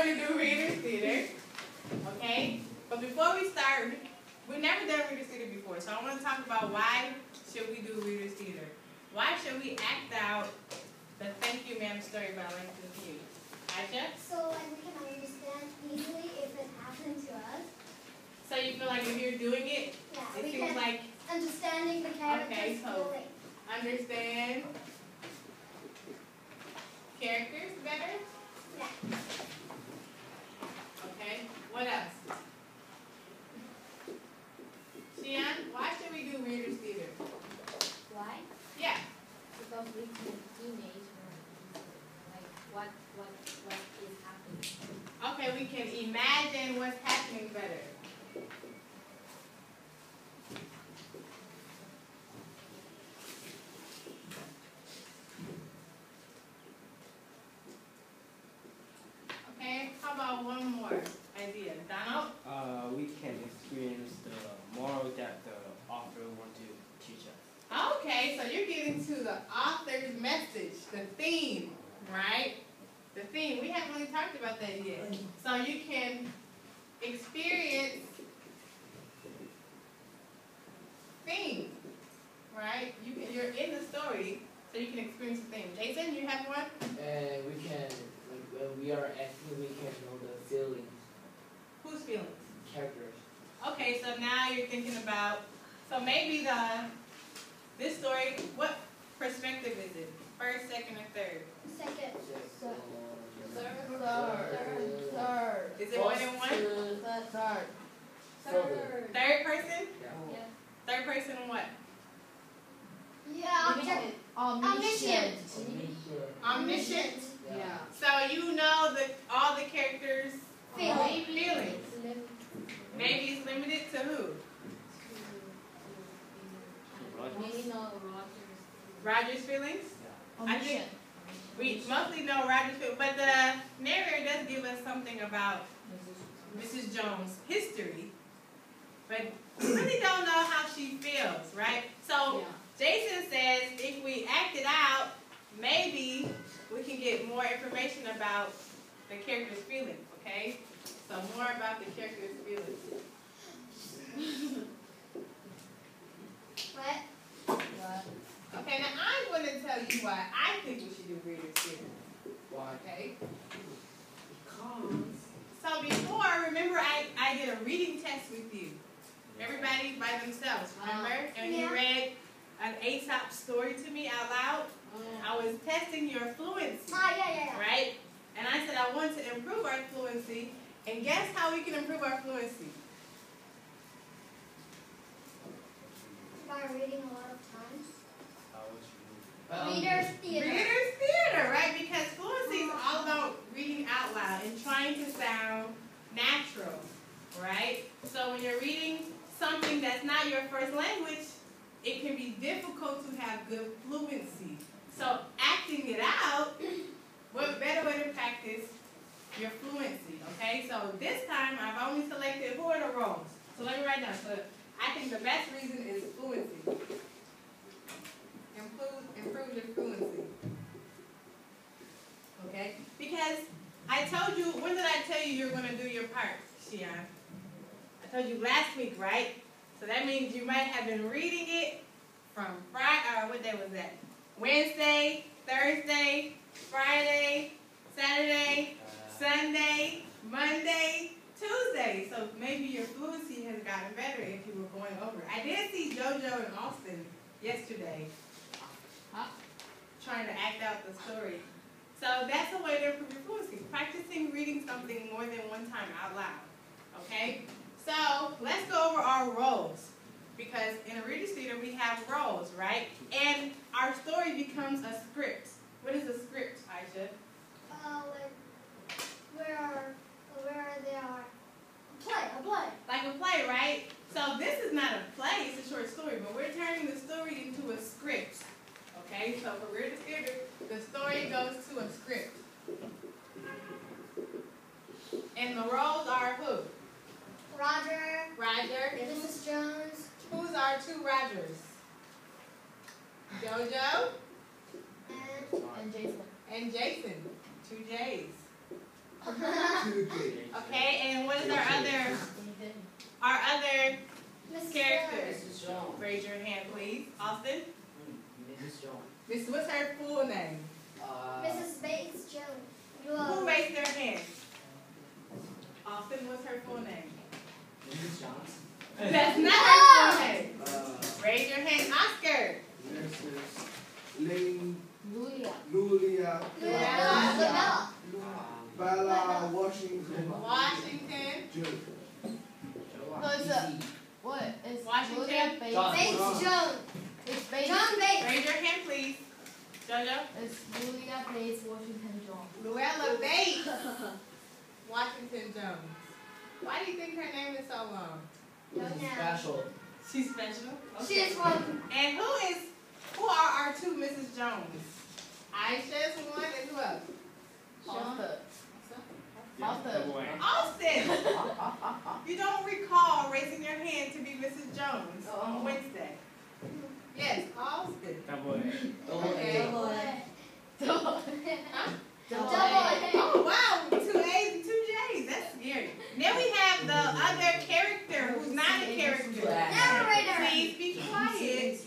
going to do Reader's Theater, okay? But before we start, we've never done Reader's Theater before, so I want to talk about why should we do Reader's Theater. Why should we act out the Thank You Ma'am story by Langston Hughes? Aisha? So like we can understand easily if it happened to us. So you feel like if you're doing it, Yeah, it we seems can like understanding the character's okay, so feeling. understand characters better? Yeah. Okay, what else? Shian, why should we do Reader's Theater? Why? Yeah. Because we can image like what is happening. Okay, we can imagine what's happening better. Okay, how about one more idea? Donald? We can experience the moral that the author wants to teach us. Okay, so you're getting to the author's message, the theme, right? The theme. We haven't really talked about that yet. So you can experience theme, right? You're in the story, so you can experience the theme. Jason, you have one? And we can, like, when we are acting, we can know the feelings, Whose feelings? characters. Okay, so now you're thinking about, so maybe this story, what perspective is it? First, second, or third? Second. Third. Is it more than one? Third person? Yeah. Third person what? Yeah, object. Omniscient. Omniscient? Yeah. So you know all the characters' Feelings. feelings. Maybe it's limited to who? Maybe no Roger's feelings? I think we mostly know Roger's feelings, but the narrator does give us something about Mrs. Jones' history, but we really don't know how she feels, right? So Jason says if we act it out, maybe we can get more information about the character's feelings, okay? So more about the character's feelings. What? Okay, now I'm going to tell you why I think we should do Reader's Theater. Why? Okay? So before, remember I did a reading test with you. Everybody by themselves, remember? And you read an Aesop story to me out loud. I was testing your fluency, Yeah. right? And I said I want to improve our fluency. And guess how we can improve our fluency? By reading a lot of times. Um, Reader's Theater. Reader's Theater, right? Because fluency is all about reading out loud and trying to sound natural, right? So when you're reading something that's not your first language, it can be difficult to have good fluency. So acting it out, what better way to practice your fluency, okay? So this time I've only selected who are the roles. So let me write down. So I think the best reason is fluency. Improve your fluency. Okay? Because I told you, when did I tell you you're going to do your part, Shian? I told you last week, right? So that means you might have been reading it from Friday, what day was that? Wednesday, Thursday, Friday, Saturday, Sunday, Monday, Tuesday. So maybe your fluency has gotten better if you were going over. I did see JoJo and Austin yesterday trying to act out the story. So that's a way to improve your fluency. Practicing reading something more than one time out loud. Okay? So let's go over our roles. Because in a Reader's Theater we have roles, right? And our story becomes a script. What is a script, Aisha? Like where they are. A play. Like a play, right? So this is not a play, it's a short story, but we're turning the story into a script. Okay, so for Reader's Theater, the story goes to a script. And the roles are who? Roger. Mrs. Jones. Who's our two Rogers? JoJo And And Jason. and Jason. Two J's. Okay, and what is our other Mrs. characters? Mrs. Jones. Raise your hand, please. Austin? Mrs. Jones. Miss, what's her full name? Mrs. Bates Jones. Who raised their hand? Austin, what's her full name? Mrs. Jones. That's not her full name. Raise your hand, Oscar. Mrs. Julia. Lulia Lavella. Bella Washington. Washington. June. No, it's a, what? It's Washington. Julia Bates. John. Bates Jones. It's Bates. John Bates. Raise your hand, please. Jojo. It's Julia Bates Washington Jones. Luella Bates. Washington Jones. Why do you think her name is so long? This is special. She's special. She is one. And who are our two Mrs. Jones? Aisha's one and who else? Foster. Double A. Austin. You don't recall raising your hand to be Mrs. Jones on Wednesday. Yes, Austin. Double A. Okay. Double Huh? Double A. Oh wow, 2 A's and 2 J's. That's scary. Then we have the other character who's not a character. Narrator. Please be quiet.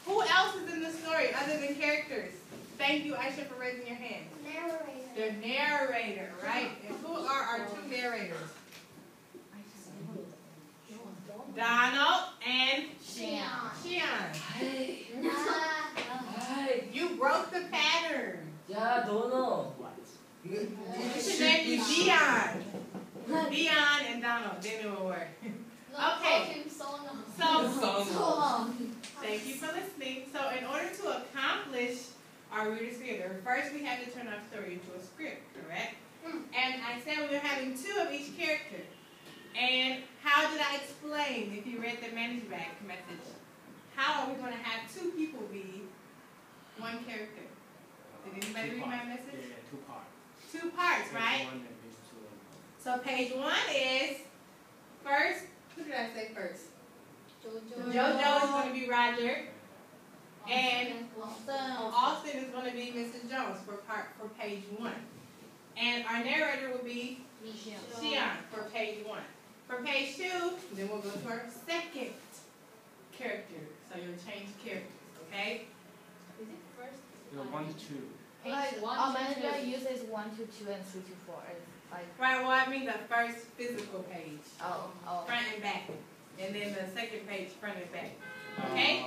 Who else is in the story other than characters? Thank you, Aisha, for raising your hand. Narrator. The narrator, right? And who are our two narrators? Donald and Sean. Shion. Ah. You broke the pattern. Yeah, don't know. You should name you Dion. Dion and Donald. Then it will work. Okay. So, thank you for listening. So, in order to accomplish our reader's theater, first we have to turn our story into a script, correct? And I said we were having 2 of each character. And how did I explain, if you read the manage back message, how are we going to have 2 people be one character? Did anybody read my message? Yeah, 2 parts. 2 parts, right? Page 1 and page 2. So page 1 is first, who did I say first? JoJo is going to be Roger. And Austin is going to be Mrs. Jones for page 1. And our narrator will be Shion for page 1. For page 2, then we'll go to our second character. So you'll change characters, okay? Is it first? 1 to 2. Like, our manager uses 1 to 2 and 3 to 4. It's like, Right, well, I mean the first physical page, oh. front and back. And then the second page, front and back. Okay?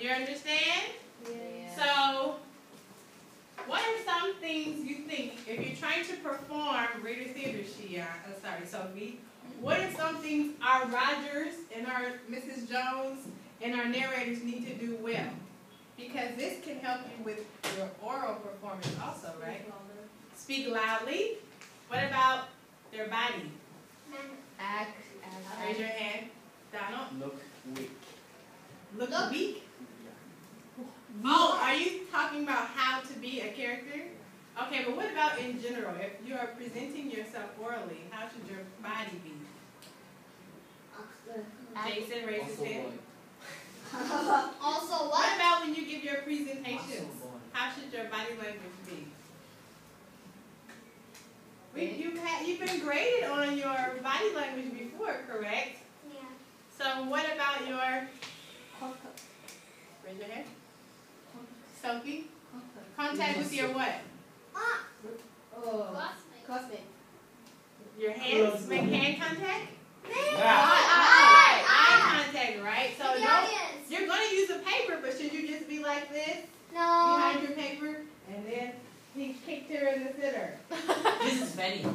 You understand? Yeah. So, what are some things you think, if you're trying to perform Reader Theater, Sophie, what are some things our Rogers and our Mrs. Jones and our narrators need to do well? Because this can help you with your oral performance also, right? Speak loudly. What about their body? Act. Raise your hand. Donald? Look weak. Look weak? Yeah. Oh, are you talking about how to be a character? Okay, but what about in general? If you are presenting yourself orally, how should your body be? Jason, raise his hand. Also What what? about when you give your presentations? How should your body language be? You've been graded on your body language before, correct? Yeah. So what about your... Raise your hand. Sophie? Contact with your what? Classmate. Your hands? Make hand contact? Eye. Eye contact, right? So The no, audience. you're going to use a paper, but should you just be like this? No. Behind your paper? And then he kicked her in the sitter. This is Benny.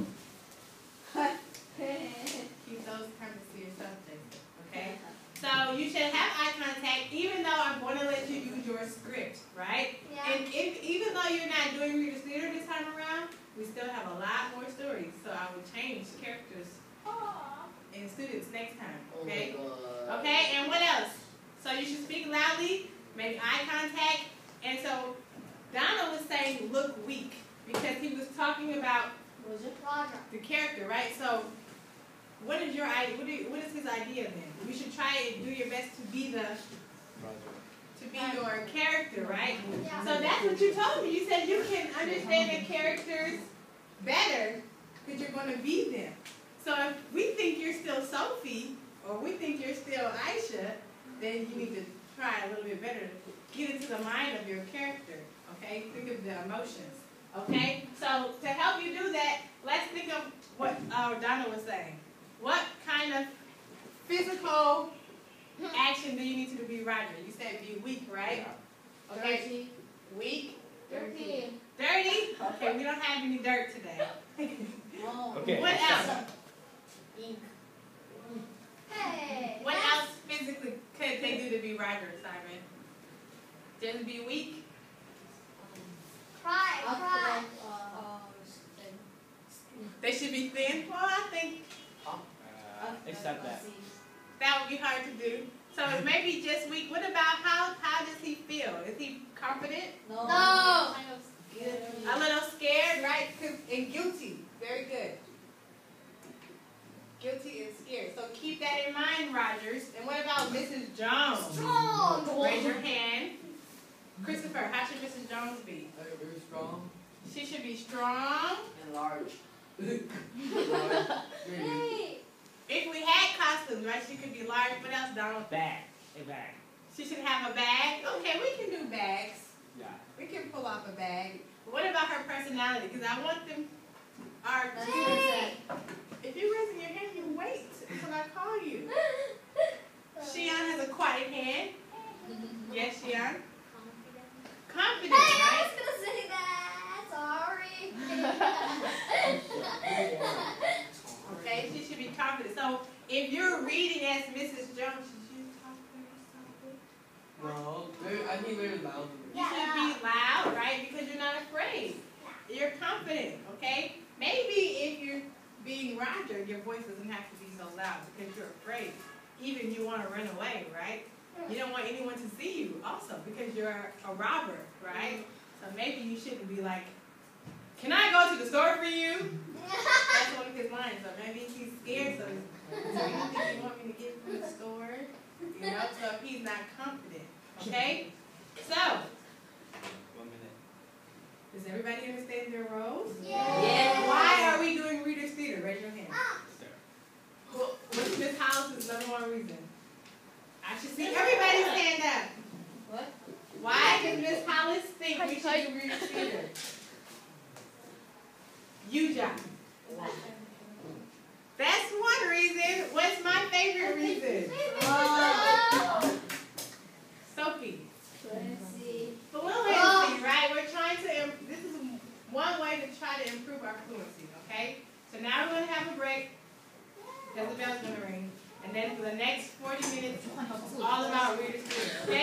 Keep those kind of serious subjects, okay? So you should have eye contact, even though I'm going to let you use your script, right? Yeah. And even though you're not doing Reader's Theater this time around, we still have a lot more stories. So I will change characters and students next time, okay? Oh my God. Okay, and what else? So you should speak loudly, make eye contact, and so Donald was saying look weak because he was talking about Roger. the character, right? So what is your idea? What is his idea then? You should try and do your best to be your character, right? Yeah. So that's what you told me. You said you can understand the characters better because you're going to be them. So if we think you're still Sophie, or we think you're still Aisha, then you need to try a little bit better to get into the mind of your character, okay? Think of the emotions, okay? So to help you do that, let's think of what Donna was saying. What kind of physical action do you need to be Roger? You said be weak, right? Okay. Dirty. Weak. Dirty. Dirty? Okay, we don't have any dirt today. Okay. What else? Hey. What else physically could they do to be Roger, Simon? Just be weak? Cry. They should be thin? Well, I think Except that. that would be hard to do. So maybe just weak. What about how does he feel? Is he confident? No. A little scared, right? And guilty. Very good. Guilty and scared. So keep that in mind, Rogers. And what about Mrs. Jones? Strong. Raise your hand. Christopher, how should Mrs. Jones be? Very strong She should be strong. and large. Hey. If we had costumes, right, she could be large. What else, Donald? Bag. A bag. She should have a bag. Okay, we can do bags. Yeah. We can pull off a bag. But what about her personality? Because I want them, our students, Hey. if you're raising your hand, you wait until I call you. Shion has a quiet hand. Yes, Shion? Confident, Hey, I right? was gonna say that. Sorry. Okay, she should be confident. So if you're reading as Mrs. Jones, should you talk very softly? No, I think very loud. You should be loud, right? Because you're not afraid. You're confident, okay? Maybe if you're being Roger, your voice doesn't have to be so loud because you're afraid. Even you want to run away, right? You don't want anyone to see you also because you're a robber, right? So maybe you shouldn't be like, can I go to the store for you? That's one of his lines. So maybe he's scared. So anything you want me to get from the store? You know, so if he's not confident, okay? So, 1 minute. does everybody understand their roles? Yeah. Why are we doing Reader's Theater? Raise your hand. Sir. What's Miss Hollis's number one reason? I should see everybody's hand up. What? Why does Miss Hollis think we should do Reader's Theater? You, John. That's one reason. What's my favorite reason? Sophie. Fluency. Fluency, right? We're trying to, this is one way to try to improve our fluency, okay? So now we're going to have a break because the bell's going to ring. And then for the next 40 minutes, all about Reader's Theater, okay?